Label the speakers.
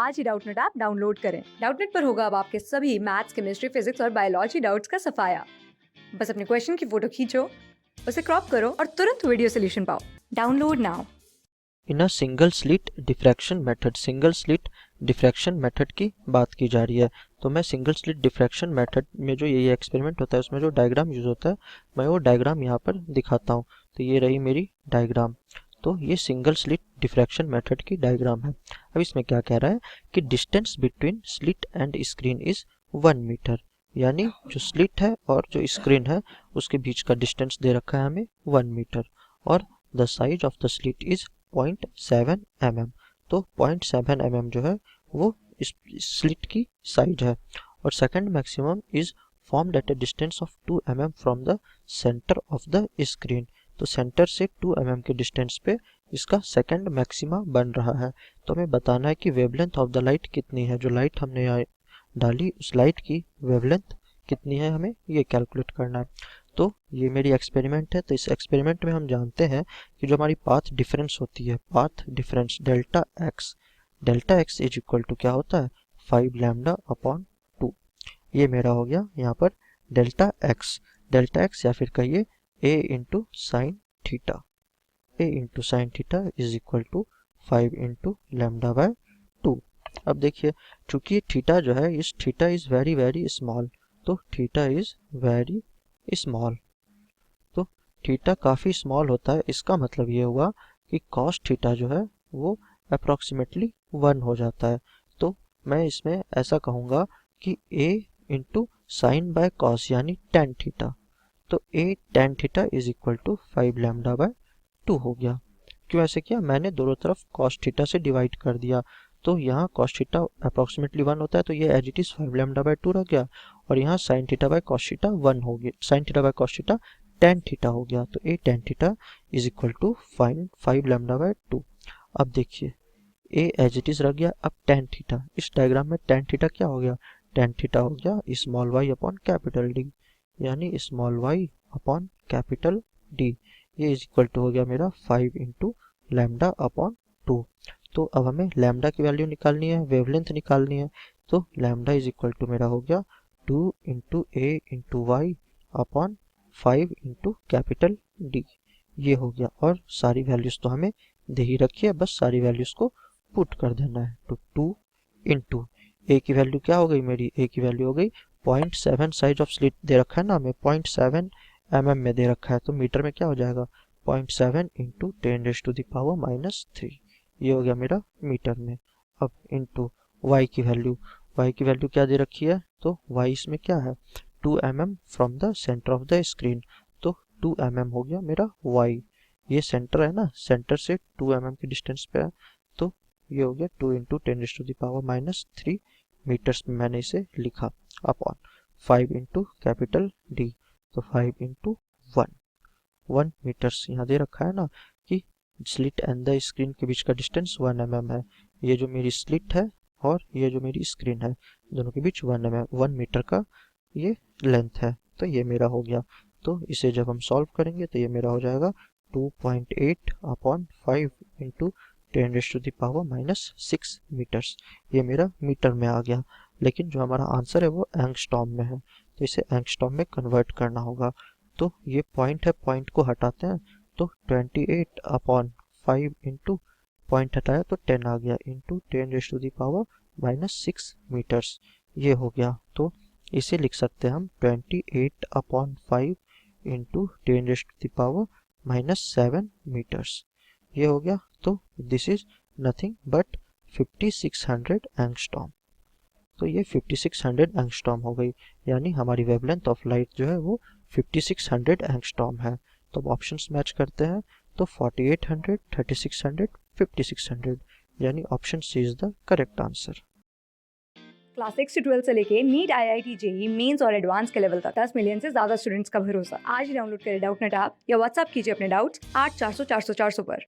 Speaker 1: आज ही Doubtnut app download करें। Doubtnut पर होगा अब आपके सभी मैथ्स, केमिस्ट्री, फिजिक्स और बायोलॉजी डाउट्स का सफाया। बस अपने क्वेश्चन की फोटो खींचो, उसे क्रॉप करो और तुरंत वीडियो सोल्यूशन पाओ। Download now.
Speaker 2: In a single slit diffraction method, single slit diffraction method की बात की जा रही है। तो मैं सिंगल स्लिट डिफ्रैक्शन मेथड में जो ये एक्सपेरिमेंट होता है उसमें जो डायग्राम यूज़ होता है मैं वो डायग्राम यहाँ पर दिखाता हूँ। तो ये रही मेरी डायग्राम। तो ये सिंगल स्लिट डिफ्रैक्शन मेथड की डायग्राम है। अब इसमें क्या कह रहा है कि distance between slit and screen is 1 metre, यानी जो स्लिट है और जो स्क्रीन है उसके बीच का डिस्टेंस दे रखा है हमें 1 मीटर, और the size of the slit is 0.7 mm। तो 0.7 mm जो है वो इस स्लिट की साइज है। और second maximum is formed at a distance of 2 mm from the centre of the screen. तो सेंटर से 2 mm के डिस्टेंस पे इसका सेकंड मैक्सिमा बन रहा है। तो हमें बताना है कि वेवलेंथ ऑफ द लाइट कितनी है। जो लाइट हमने यहाँ डाली उस लाइट की वेवलेंथ कितनी है हमें ये कैलकुलेट करना है। तो ये मेरी एक्सपेरिमेंट है। तो इस एक्सपेरिमेंट में हम जानते हैं कि जो हमारी पाथ डिफरेंस होती है, path difference delta x is equal to क्या होता है 5 लैम्डा अपॉन 2। ये मेरा हो गया यहाँ पर डेल्टा एक्स या फिर कहिए A into sine theta. A into sine theta is equal to 5 into lambda by 2। अब देखिए चूंकि थीटा जो है इस theta is very very small, तो थीटा इज वेरी स्मॉल, तो थीटा काफ़ी स्मॉल होता है। इसका मतलब ये हुआ कि कॉस थीटा जो है वो अप्रॉक्सीमेटली 1 हो जाता है। तो मैं इसमें ऐसा कहूँगा कि a into sine by cos यानी टेन थीटा। तो a tan theta is equal to 5 lambda by 2 हो गया। क्यों ऐसे किया, मैंने दोनों तरफ कॉस थीटा से डिवाइड कर दिया। तो यहाँ कॉस थीटा अप्रॉक्सीमेटली 1 होता है, तो ये as it is 5 lambda by 2 रह गया। और यहाँ sine theta by cos theta 1 हो गया, sine theta by cos theta tan theta हो गया। तो A tan theta is equal to 5 lambda by 2। अब देखिए ए एज इट इज रह गया। अब टेन थीटा, इस डायग्राम में टेन थीटा क्या हो गया, टेन थीटा हो गया small Y upon capital D, यानी small Y upon capital D. ये इज इक्वल टू हो गया मेरा 5 इंटू लैम्डा अपॉन 2। तो अब हमें लैम्डा की वैल्यू निकालनी है, वेवलेंथ निकालनी है। तो लैम्डा इज इक्वल टू मेरा हो गया 2 into A into Y upon 5 into capital D. ये हो गया, और सारी वैल्यूज तो हमें दे ही रखी है, बस सारी वैल्यूज को पुट कर देना है। तो 2 इंटू ए की वैल्यू क्या हो गई मेरी, ए की वैल्यू हो गई 0.7, साइज ऑफ स्लिट दे रखा है ना हमें 0.7 mm में दे रखा है। तो मीटर में क्या हो जाएगा 0.7 इंटू 10⁻³ ये हो गया मेरा मीटर में। अब इंटू y की वैल्यू क्या दे रखी है, तो y इसमें क्या है 2 mm from the centre of the screen. तो 2 mm हो गया मेरा y, ये सेंटर है ना, सेंटर से 2 mm के डिस्टेंस पे है। तो ये हो गया 2 इंटू 10⁻³ मीटर्स में मैंने इसे लिखा अपॉन 5 इंटू कैपिटल डी। तो 5 इंटू 1 मीटर्स यहाँ दे रखा है ना कि स्लिट एंड द स्क्रीन के बीच का डिस्टेंस 1 mm है। ये जो मेरी स्लिट है और ये जो मेरी स्क्रीन है दोनों के बीच 1 मीटर का ये लेंथ है। तो ये मेरा हो गया। तो इसे जब हम सॉल्व करेंगे तो ये मेरा हो जाएगा 2.8 अपॉन 5 इंटू 10⁻⁻6 मीटर्स। ये मेरा मीटर में आ गया, लेकिन जो हमारा आंसर है वो एंगस्ट्रॉम में है, तो इसे एंगस्ट्रॉम में कन्वर्ट करना होगा। तो ये पॉइंट है, पॉइंट को हटाते हैं तो 28 अपॉन 5 इंटू पॉइंट हटाया तो 10 आ गया, इंटू 10⁻⁻6 मीटर्स ये हो गया। तो इसे लिख सकते हैं हम 28 अपॉन 5 इंटू 10⁻⁻7 मीटर्स ये हो गया। तो this is nothing but 5600 angstrom. तो ये 5600 एंगस्ट्रॉम हो गई, यानी हमारी वेवलेंथ ऑफ लाइट जो है वो 5600 एंगस्ट्रॉम है। तो अब ऑप्शंस मैच करते हैं तो 4800, 3600, 5600, यानी option C is the correct answer.
Speaker 1: Class 6 से 12 से लेके नीट, IIT, जेई मेंस और एडवांस के लेवल तक 10 मिलियन से ज्यादा स्टूडेंट्स का भरोसा। आज ही डाउनलोड करें डाउटनेट ऐप या व्हाट्सएप कीजिए अपने डाउट्स 8400 400 400 पर।